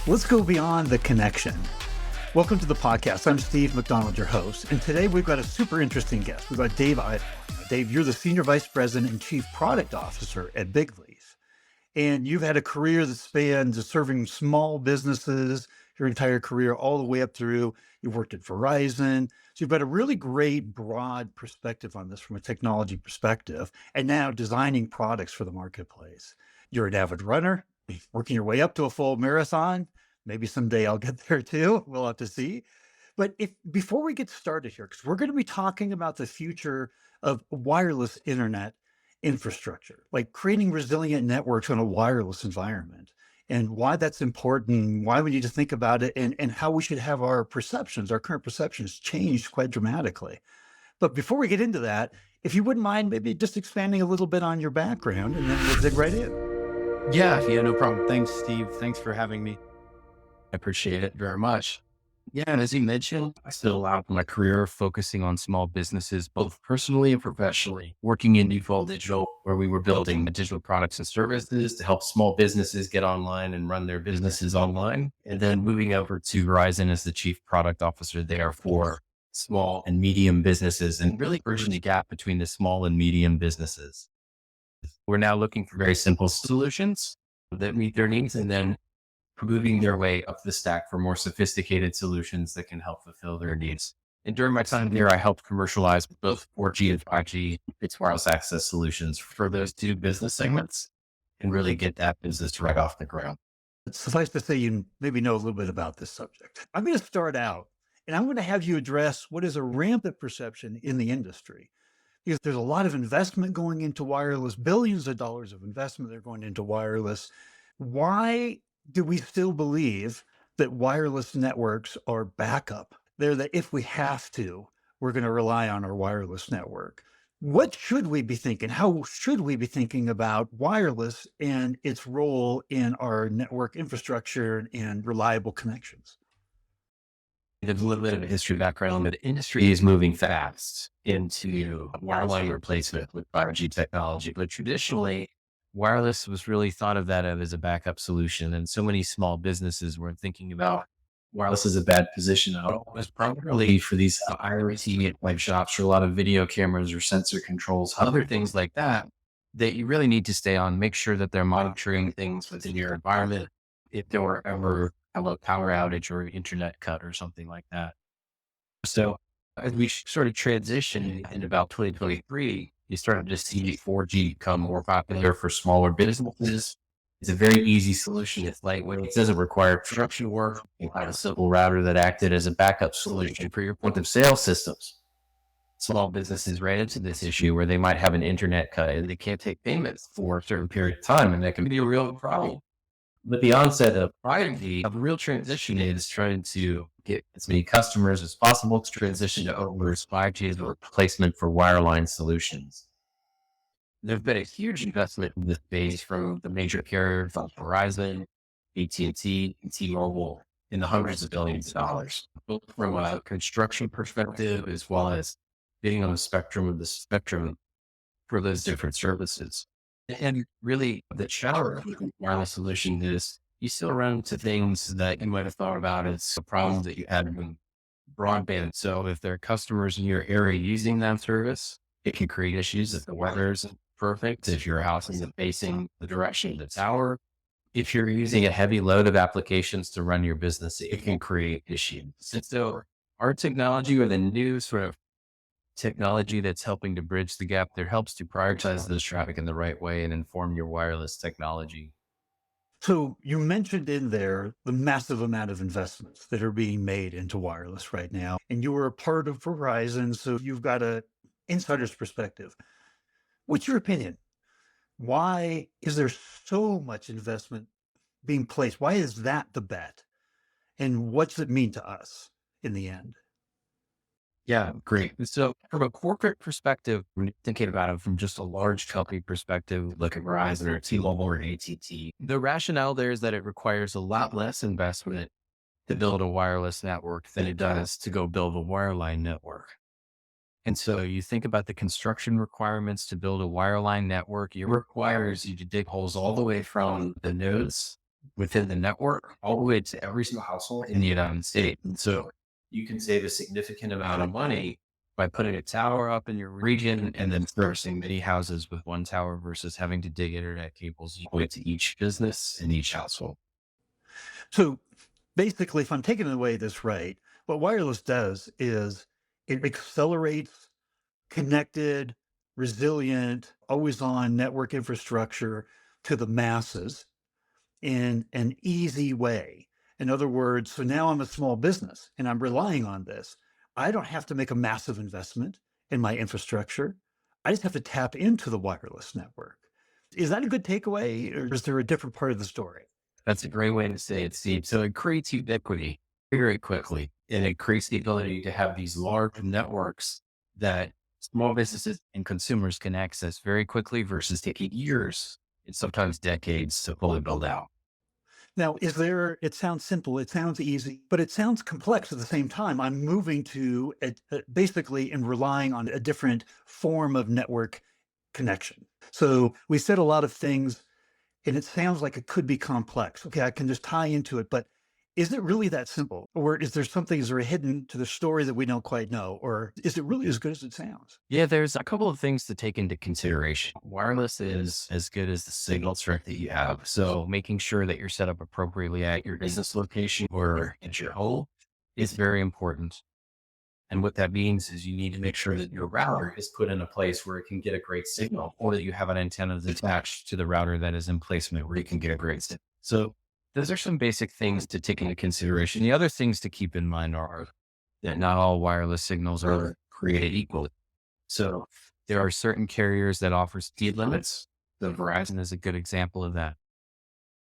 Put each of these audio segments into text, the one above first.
Let's go beyond the connection. Welcome to the podcast. I'm Steve McDonald, your host, and today we've got a super interesting guest. We've got Dave. Dave, you're the Senior Vice President and Chief Product Officer at Bigleaf, and you've had a career that spans serving small businesses your entire career, all the way up through. You've worked at Verizon, so you've got a really great, broad perspective on this from a technology perspective, and now designing products for the marketplace. You're an avid runner, working your way up to a full marathon. Maybe someday I'll get there too. We'll have to see. But before we get started here, because we're going to be talking about the future of wireless internet infrastructure, like creating resilient networks on a wireless environment, and why that's important, why we need to think about it, and how we should have our current perceptions changed quite dramatically. But before we get into that, if you wouldn't mind maybe just expanding a little bit on your background, and then we'll dig right in. Yeah, no problem. Thanks, Steve. Thanks for having me. I appreciate it very much. Yeah, and as you mentioned, I spent a lot of my career focusing on small businesses, both personally and professionally, working in Default Digital, where we were building digital products and services to help small businesses get online and run their businesses online. And then moving over to Verizon as the Chief Product Officer there for small and medium businesses, and really bridging the gap between the small and medium businesses. We're now looking for very simple solutions that meet their needs, and then moving their way up the stack for more sophisticated solutions that can help fulfill their needs. And during my time there, I helped commercialize both 4G and 5G fixed wireless access solutions for those two business segments and really get that business right off the ground. Suffice to say, you maybe know a little bit about this subject. I'm going to start out, and I'm going to have you address what is a rampant perception in the industry. Because there's a lot of investment going into wireless, billions of dollars of investment that are going into wireless. Why do we still believe that wireless networks are backup? They're that if we have to, we're going to rely on our wireless network. What should we be thinking? How should we be thinking about wireless and its role in our network infrastructure and reliable connections? There's a little bit of a history background. The industry is moving fast into wireline replacement with 5G technology, but traditionally, wireless was really thought of that as a backup solution. And so many small businesses were thinking about wireless as a bad position. It was primarily for these IoT type shops, or a lot of video cameras or sensor controls, other things like that, that you really need to stay on, make sure that they're monitoring things within your environment. If there were ever a power outage or internet cut or something like that. So as we sort of transition in about 2023, you started to see 4G become more popular for smaller businesses. It's a very easy solution. It's lightweight. It doesn't require construction work. You had a simple router that acted as a backup solution for your point of sale systems. Small businesses ran into this issue where they might have an internet cut and they can't take payments for a certain period of time, and that can be a real problem. But the onset of 5G, a real transition is trying to get as many customers as possible to transition to over 5G as a replacement for wireline solutions. There's been a huge investment in this space from the major carriers like Verizon, AT&T, and T-Mobile in the hundreds of billions of dollars, both from a construction perspective as well as being on the spectrum for those different services. And really, the challenge with wireless solution is you still run into things that you might have thought about as a problem that you had in broadband. So if there are customers in your area using that service, it can create issues if the weather isn't perfect, if your house isn't facing the direction of the tower. If you're using a heavy load of applications to run your business, it can create issues. And so our technology, or the new sort of technology that's helping to bridge the gap there, helps to prioritize this traffic in the right way and inform your wireless technology. So you mentioned in there the massive amount of investments that are being made into wireless right now, and you were a part of Verizon, so you've got a insider's perspective. What's your opinion? Why is there so much investment being placed? Why is that the bet? And what's it mean to us in the end? Yeah, great. So from a corporate perspective, when you're thinking about it from just a large company perspective, like a Verizon or T-Mobile or AT&T, the rationale there is that it requires a lot less investment to build a wireless network than it does to go build a wireline network. And so you think about the construction requirements to build a wireline network, it requires you to dig holes all the way from the nodes within the network all the way to every single household in the United States. And so you can save a significant amount of money by putting a tower up in your region and then servicing many houses with one tower versus having to dig internet cables all the way to each business and each household. So basically, if I'm taking away this right, what wireless does is it accelerates connected, resilient, always on network infrastructure to the masses in an easy way. In other words, so now I'm a small business and I'm relying on this. I don't have to make a massive investment in my infrastructure. I just have to tap into the wireless network. Is that a good takeaway, or is there a different part of the story? That's a great way to say it, Steve. So it creates ubiquity very quickly, and it creates the ability to have these large networks that small businesses and consumers can access very quickly versus taking years and sometimes decades to fully build out. Now, it sounds simple, it sounds easy, but it sounds complex at the same time. I'm moving to basically and relying on a different form of network connection. So we said a lot of things and it sounds like it could be complex. Okay, I can just tie into it, but is it really that simple? Or is there hidden to the story that we don't quite know? Or is it really as good as it sounds? Yeah, there's a couple of things to take into consideration. Wireless is as good as the signal strength that you have. So making sure that you're set up appropriately at your business location or at your home is very important. And what that means is you need to make sure that your router is put in a place where it can get a great signal, or that you have an antenna that's attached to the router that is in placement where you can get a great signal. So those are some basic things to take into consideration. The other things to keep in mind are that not all wireless signals are created equally. So there are certain carriers that offer speed limits. The Verizon is a good example of that.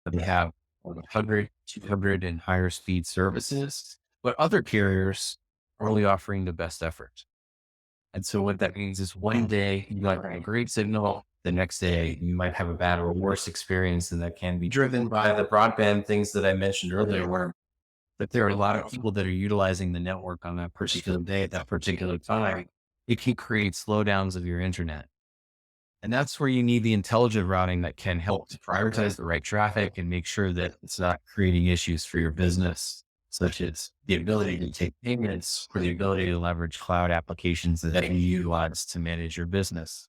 They have 100, 200 and higher speed services, but other carriers are only offering the best effort. And so what that means is one day you might have a great signal. The next day you might have a bad or worse experience, and that can be driven by the broadband things that I mentioned earlier, where but there are a lot of people that are utilizing the network on that particular day at that particular time. It can create slowdowns of your internet. And that's where you need the intelligent routing that can help to prioritize the right traffic and make sure that it's not creating issues for your business, such as the ability to take payments or the ability to leverage cloud applications that you utilize to manage your business.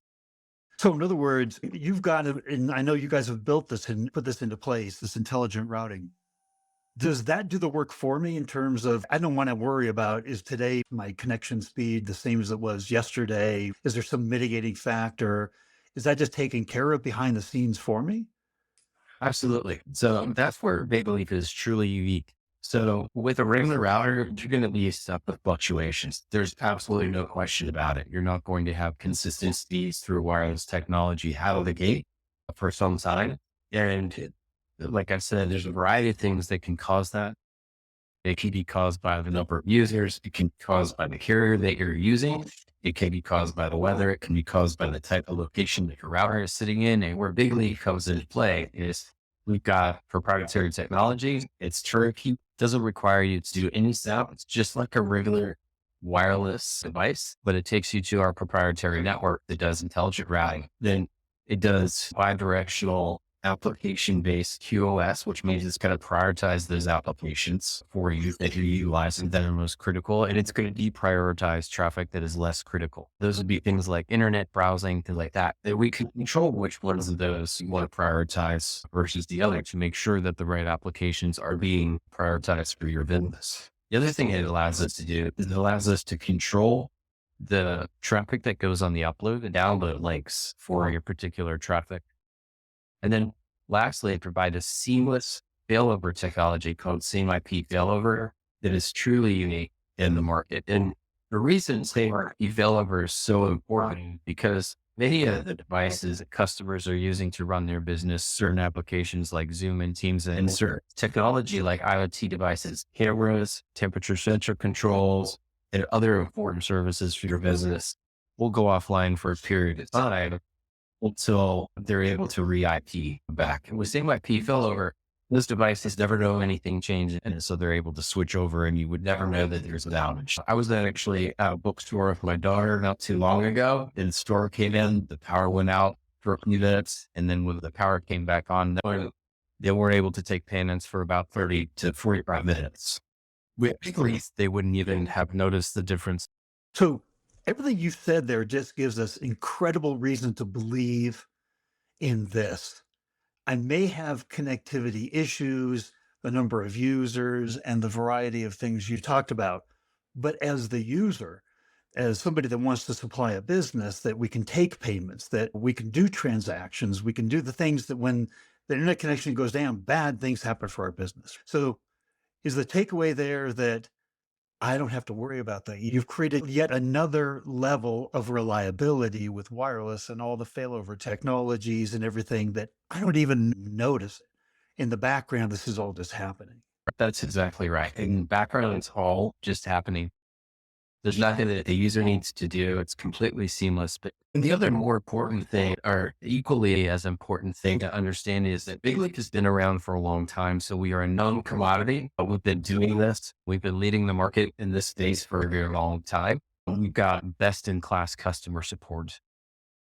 So in other words, you've got to, and I know you guys have built this and put this into place, this intelligent routing. Does that do the work for me in terms of, I don't want to worry about, is today my connection speed the same as it was yesterday? Is there some mitigating factor? Is that just taken care of behind the scenes for me? Absolutely. So that's where Bigleaf is truly unique. So with a regular router, you're going to be stuck with fluctuations. There's absolutely no question about it. You're not going to have consistent speeds through wireless technology out of the gate for some time. And like I said, there's a variety of things that can cause that. It can be caused by the number of users. It can be caused by the carrier that you're using. It can be caused by the weather. It can be caused by the type of location that your router is sitting in. And where Bigleaf comes into play is we've got proprietary technology. It's turnkey. Doesn't require you to do any setup. It's just like a regular wireless device, but it takes you to our proprietary network that does intelligent routing. Then it does bi-directional application-based QoS, which means it's going to prioritize those applications for you that you're utilizing that are most critical, and it's going to deprioritize traffic that is less critical. Those would be things like internet browsing, things like that, that we can control which ones of those you want to prioritize versus the other to make sure that the right applications are being prioritized for your business. The other thing it allows us to do is it allows us to control the traffic that goes on the upload and download links for your particular traffic. And then lastly, it provides a seamless failover technology called same IP failover that is truly unique in the market. And the reason same IP failover is so important because many of the devices that customers are using to run their business, certain applications like Zoom and Teams and certain technology like IoT devices, cameras, temperature sensor controls, and other important services for your business will go offline for a period of time until they're able to re-IP back. And with same IP failover, those devices never know anything changed, and so they're able to switch over and you would never know that there's an outage. I was actually at a bookstore with my daughter not too long ago, and the store came in, the power went out for a few minutes, and then when the power came back on, they weren't able to take payments for about 30 to 45 minutes. With Bigleaf, they wouldn't even have noticed the difference. So everything you said there just gives us incredible reason to believe in this. I may have connectivity issues, the number of users, and the variety of things you talked about. But as the user, as somebody that wants to supply a business, that we can take payments, that we can do transactions, we can do the things that when the internet connection goes down, bad things happen for our business. So is the takeaway there that I don't have to worry about that? You've created yet another level of reliability with wireless and all the failover technologies and everything that I don't even notice in the background. This is all just happening. That's exactly right. In the background, it's all just happening. There's nothing that the user needs to do. It's completely seamless. But the other more important thing, or equally as important thing to understand, is that Bigleaf has been around for a long time. So we are a known commodity, but we've been doing this. We've been leading the market in this space for a very long time. We've got best in class customer support.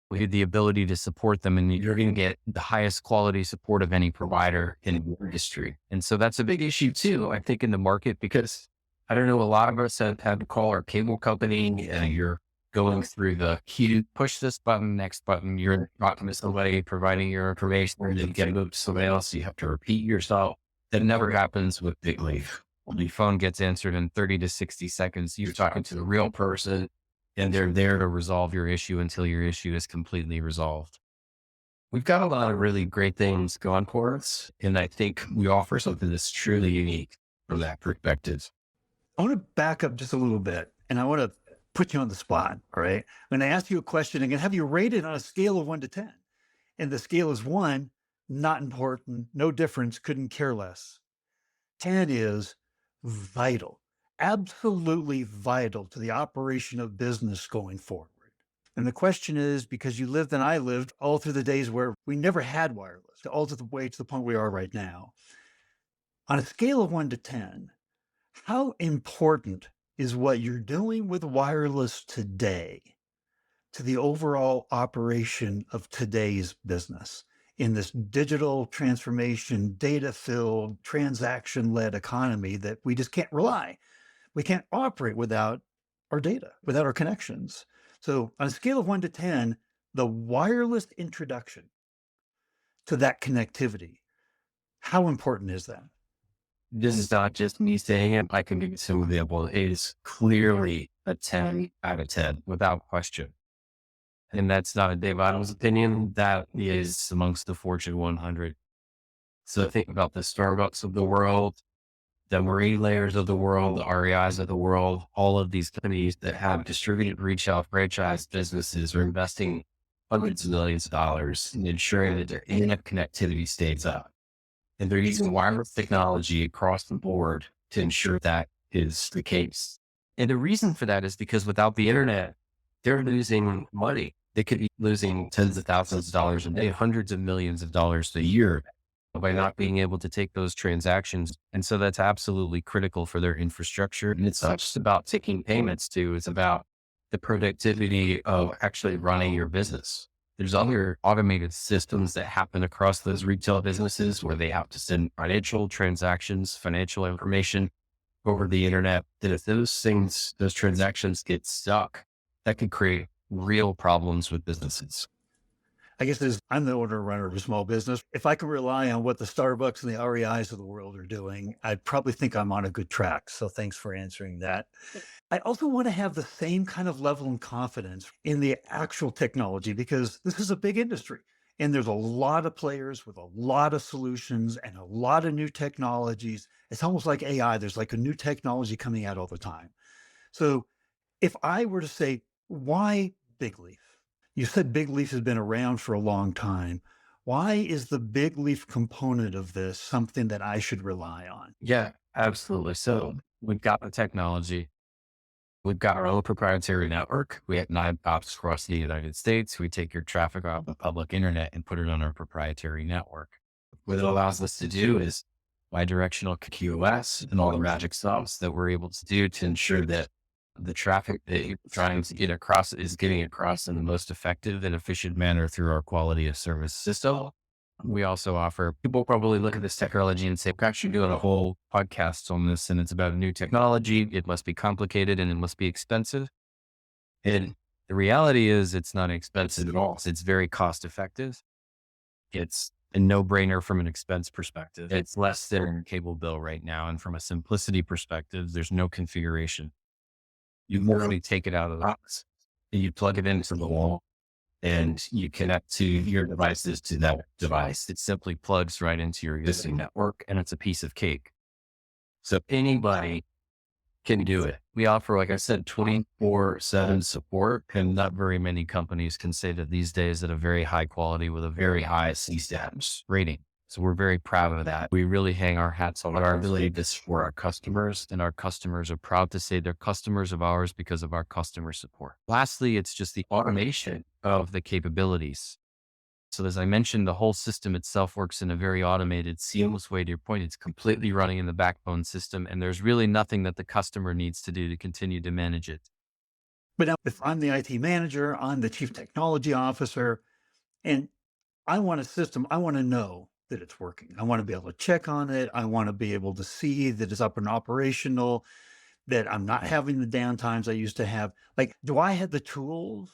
We have the ability to support them, and you're going to get the highest quality support of any provider in the industry. And so that's a big issue too, I think, in the market, because I don't know, a lot of us have had to call our cable company and you're going through the queue, push this button, next button, you're talking to somebody, providing your information, and then get moved to somebody else. You have to repeat yourself. That never happens with Bigleaf. When your phone gets answered in 30 to 60 seconds, you're talking to the real person, and they're there to resolve your issue until your issue is completely resolved. We've got a lot of really great things going for us, and I think we offer something that's truly unique from that perspective. I want to back up just a little bit and I want to put you on the spot. All right. I'm going to ask you a question and have you rate it on a scale of 1 to 10. And the scale is 1, not important, no difference, couldn't care less. 10 is vital, absolutely vital to the operation of business going forward. And the question is, because you lived and I lived all through the days where we never had wireless, all to the way to the point we are right now. On a scale of 1 to 10, how important is what you're doing with wireless today to the overall operation of today's business in this digital transformation, data-filled, transaction-led economy that we just can't rely? We can't operate without our data, without our connections. So on a scale of 1 to 10, the wireless introduction to that connectivity, how important is that? This is not just me saying it. I can give you some examples. It is clearly a 10 out of 10 without question. And that's not a Dave Adams opinion. That is amongst the Fortune 100. So think about the Starbucks of the world, the Marine Layers of the world, the REIs of the world. All of these companies that have distributed retail franchise businesses are investing hundreds of millions of dollars in ensuring that their internet connectivity stays up. And they're using wireless technology across the board to ensure that is the case. And the reason for that is because without the internet, they're losing money. They could be losing tens of thousands of dollars a day, hundreds of millions of dollars a year by not being able to take those transactions. And so that's absolutely critical for their infrastructure. And it's not just about taking payments too. It's about the productivity of actually running your business. There's other automated systems that happen across those retail businesses where they have to send financial transactions, financial information over the internet. That if those transactions get stuck, that could create real problems with businesses. I guess I'm the owner runner of a small business. If I can rely on what the Starbucks and the REIs of the world are doing, I probably think I'm on a good track. So thanks for answering that. I also want to have the same kind of level and confidence in the actual technology, because this is a big industry and there's a lot of players with a lot of solutions and a lot of new technologies. It's almost like AI. There's like a new technology coming out all the time. So if I were to say, why Bigleaf? You said Bigleaf has been around for a long time. Why is the Bigleaf component of this something that I should rely on? Yeah, absolutely. So we've got the technology. We've got our own proprietary network. We have 9 POPs across the United States. We take your traffic off the public internet and put it on our proprietary network. What it allows us to do is bidirectional QoS and all the magic sauce that we're able to do to ensure that the traffic that you're trying to get across is getting across in the most effective and efficient manner through our quality of service system. We also offer, people probably look at this technology and say, we're actually doing a whole podcast on this and it's about new technology. It must be complicated and it must be expensive. And the reality is it's not expensive at all. It's very cost effective. It's a no brainer from an expense perspective. It's less than your cable bill right now. And from a simplicity perspective, there's no configuration. You literally take it out of the box and you plug it into the wall and you connect to your devices to that device. It simply plugs right into your existing network and it's a piece of cake. So anybody can do it. We offer, like I said, 24/7 support, and not very many companies can say that these days at a very high quality with a very high CSAT rating. So we're very proud of that. We really hang our hats on our ability to support our customers, and our customers are proud to say they're customers of ours because of our customer support. Lastly, it's just the automation of the capabilities. So as I mentioned, the whole system itself works in a very automated, seamless way. To your point, it's completely running in the backbone system, and there's really nothing that the customer needs to do to continue to manage it. But now, if I'm the IT manager, I'm the chief technology officer, and I want a system, I want to know that it's working. I want to be able to check on it. I want to be able to see that it's up and operational, that I'm not having the downtimes I used to have. Like, do I have the tools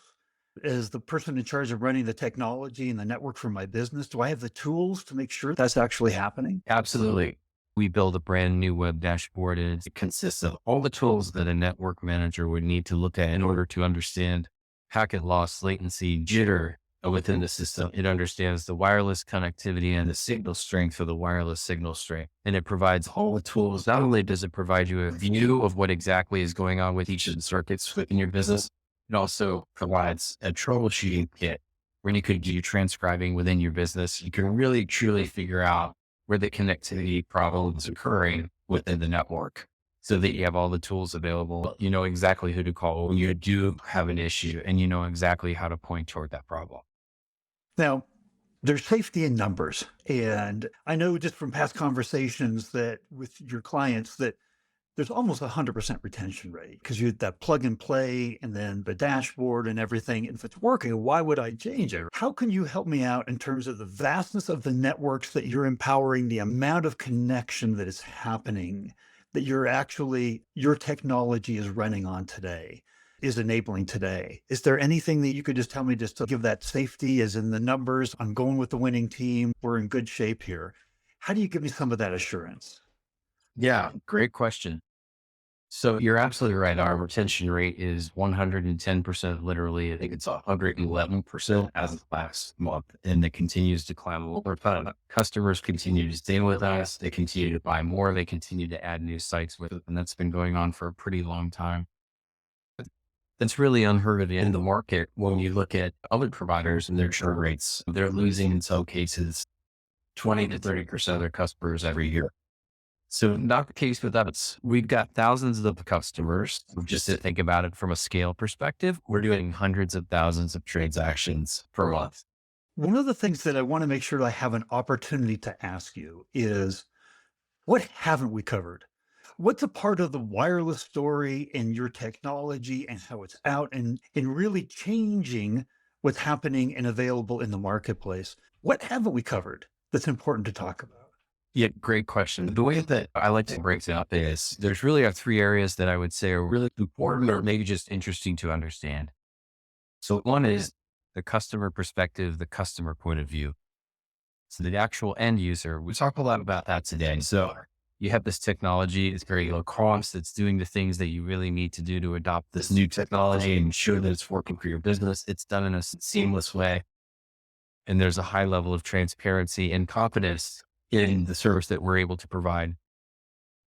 as the person in charge of running the technology and the network for my business? Do I have the tools to make sure that's actually happening? Absolutely. We build a brand new web dashboard, and it consists of all the tools that a network manager would need to look at in order to understand packet loss, latency, jitter within the system. It understands the wireless connectivity and the signal strength for the wireless signal strength. And it provides all the tools. Not only does it provide you a view of what exactly is going on with each of the circuits within your business, it also provides a troubleshooting kit where you could do transcribing within your business. You can really truly figure out where the connectivity problem is occurring within the network so that you have all the tools available. You know exactly who to call when you do have an issue, and you know exactly how to point toward that problem. Now, there's safety in numbers. And I know just from past conversations that with your clients that there's almost 100% retention rate because you that plug and play and then the dashboard and everything. If it's working, why would I change it? How can you help me out in terms of the vastness of the networks that you're empowering, the amount of connection that is happening, that your technology is running on today, is enabling today? Is there anything that you could just tell me just to give that safety as in the numbers? I'm going with the winning team. We're in good shape here. How do you give me some of that assurance? Yeah, great question. So you're absolutely right. Our retention rate is 110%, literally. I think it's 111% as of last month, and it continues to climb over time. Customers continue to stay with us. They continue to buy more. They continue to add new sites with it. And that's been going on for a pretty long time. That's really unheard of in the market. When you look at other providers and their churn rates, they're losing in some cases 20 to 30% of their customers every year. So not the case with us. We've got thousands of customers. Just to think about it from a scale perspective, we're doing hundreds of thousands of transactions per month. One of the things that I want to make sure I have an opportunity to ask you is what haven't we covered? What's a part of the wireless story and your technology and how it's out and in really changing what's happening and available in the marketplace? What haven't we covered that's important to talk about? Yeah, great question. The way that I like to break it up is there's really are three areas that I would say are really important or maybe just interesting to understand. So one is the customer perspective, the customer point of view. So the actual end user, we talk a lot about that today. So you have this technology, it's very low cost, it's doing the things that you really need to do to adopt this new technology and ensure that it's working for your business. It's done in a seamless way. And there's a high level of transparency and confidence in the service that we're able to provide.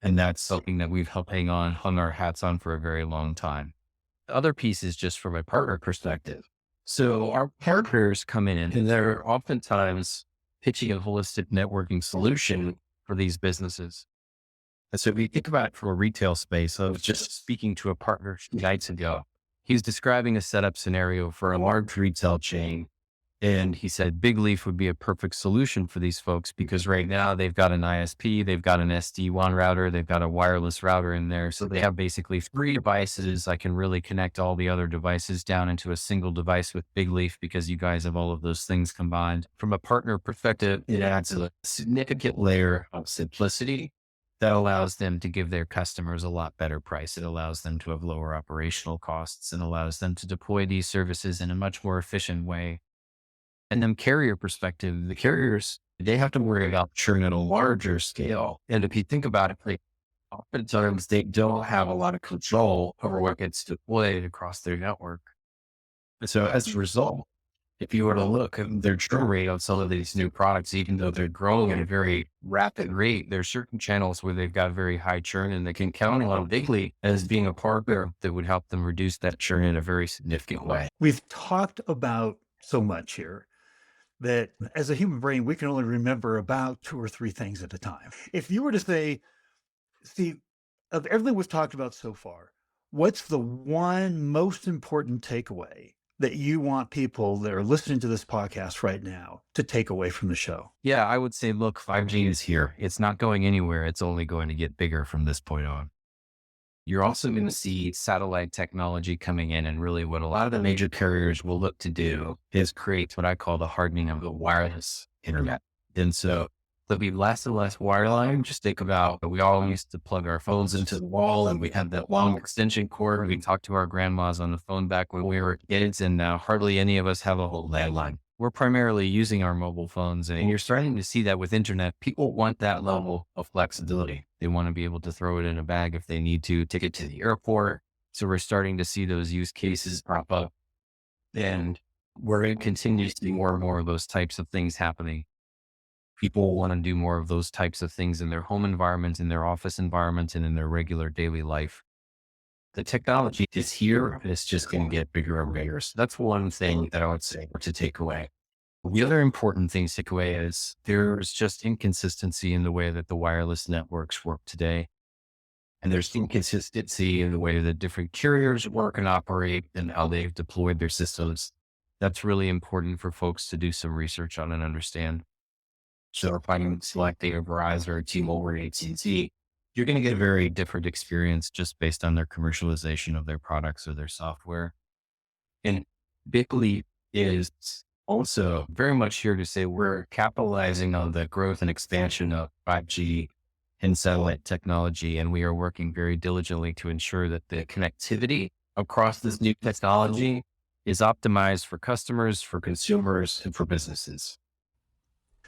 And that's something that we've hung our hats on for a very long time. The other piece is just from a partner perspective. So our partners come in and they're oftentimes pitching a holistic networking solution for these businesses. And so if you think about it from a retail space, I was just speaking to a partner nights ago. He's describing a setup scenario for a large retail chain. And he said Bigleaf would be a perfect solution for these folks because right now they've got an ISP, they've got an SD-WAN router, they've got a wireless router in there. So they have basically 3 devices. I can really connect all the other devices down into a single device with Bigleaf because you guys have all of those things combined. From a partner perspective, it adds a significant layer of simplicity that allows them to give their customers a lot better price. It allows them to have lower operational costs and allows them to deploy these services in a much more efficient way. And then carrier perspective, the carriers, they have to worry about churn at a larger scale. And if you think about it, like oftentimes they don't have a lot of control over what gets deployed across their network. And so as a result, if you were to look at their churn rate on some of these new products, even though they're growing at a very rapid rate, there's certain channels where they've got very high churn and they can count on Bigly as being a partner that would help them reduce that churn in a very significant way. We've talked about so much here that as a human brain, we can only remember about 2 or 3 things at a time. If you were to say, Steve, of everything we've talked about so far, what's the one most important takeaway that you want people that are listening to this podcast right now to take away from the show? Yeah, I would say, look, 5G is here. It's not going anywhere. It's only going to get bigger from this point on. You're also going to see satellite technology coming in. And really what a lot of the major carriers will look to do is create what I call the hardening of the wireless internet. And so there'll be less and less wireline. Just think about, we all used to plug our phones into the wall and we had that long extension cord. We talked to our grandmas on the phone back when we were kids, and now hardly any of us have a whole landline. We're primarily using our mobile phones, and you're starting to see that with internet. People want that level of flexibility. They want to be able to throw it in a bag if they need to, take it to the airport. So we're starting to see those use cases pop up, and we're going to continue to see more and more of those types of things happening. People want to do more of those types of things in their home environment, in their office environment, and in their regular daily life. The technology is here and it's just going to get bigger and bigger. So that's one thing that I would say to take away. The other important thing to take away is there's just inconsistency in the way that the wireless networks work today. And there's inconsistency in the way that different carriers work and operate and how they've deployed their systems. That's really important for folks to do some research on and understand. So if I'm selecting a Verizon or a T-Mobile or AT&T, you're going to get a very different experience just based on their commercialization of their products or their software. And Bigleaf is also very much here to say we're capitalizing on the growth and expansion of 5G and satellite technology. And we are working very diligently to ensure that the connectivity across this new technology is optimized for customers, for consumers, and for businesses.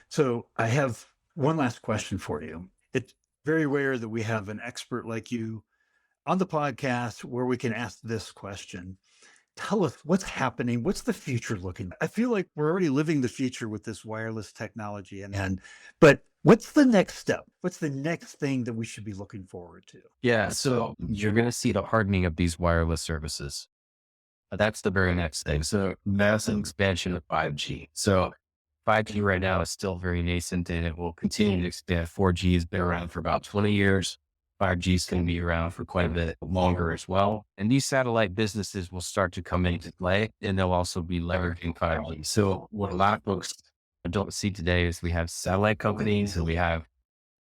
So I have one last question for you. It's very rare that we have an expert like you on the podcast where we can ask this question. Tell us what's happening. What's the future looking like? I feel like we're already living the future with this wireless technology but what's the next step? What's the next thing that we should be looking forward to? Yeah, so you're going to see the hardening of these wireless services. That's the very next thing. So massive expansion of 5G. So 5G right now is still very nascent and it will continue to expand. 4G has been around for about 20 years. 5G is going to be around for quite a bit longer as well. And these satellite businesses will start to come into play and they'll also be leveraging 5G. So what a lot of folks don't see today is we have satellite companies and we have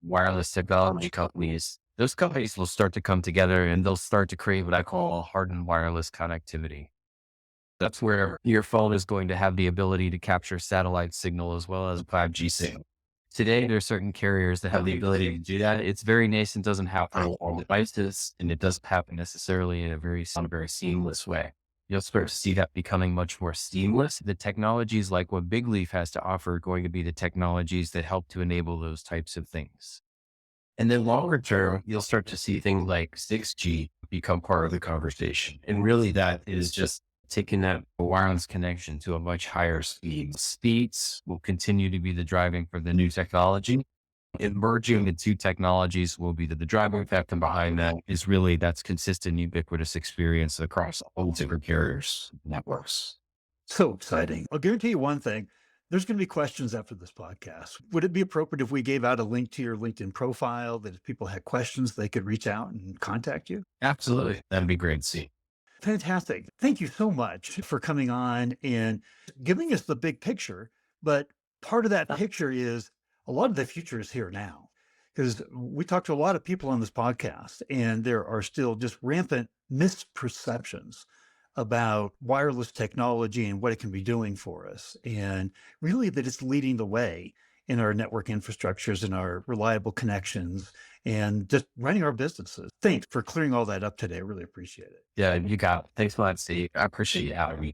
wireless technology companies. Those companies will start to come together and they'll start to create what I call hardened wireless connectivity. That's where your phone is going to have the ability to capture satellite signal as well as 5G signal. Today, there are certain carriers that have the ability to do that. It's very nascent, doesn't happen on all devices, and it doesn't happen necessarily in a very seamless way. You'll start to see that becoming much more seamless. The technologies like what Bigleaf has to offer are going to be the technologies that help to enable those types of things. And then longer term, you'll start to see things like 6G become part of the conversation. And really that is just taking that wireless connection to a much higher speed. Speeds will continue to be the driving for the new technology. And merging the two technologies will be the driving factor behind that is really that's consistent, ubiquitous experience across all different carriers networks. So exciting. I'll guarantee you one thing. There's going to be questions after this podcast. Would it be appropriate if we gave out a link to your LinkedIn profile that if people had questions, they could reach out and contact you? Absolutely. That'd be great to see. Fantastic. Thank you so much for coming on and giving us the big picture. But part of that picture is a lot of the future is here now. Because we talk to a lot of people on this podcast, and there are still just rampant misperceptions about wireless technology and what it can be doing for us. And really, that it's leading the way in our network infrastructures and our reliable connections and just running our businesses. Thanks for clearing all that up today. I really appreciate it. Yeah, you got it. Thanks a lot, Steve. I appreciate you having me.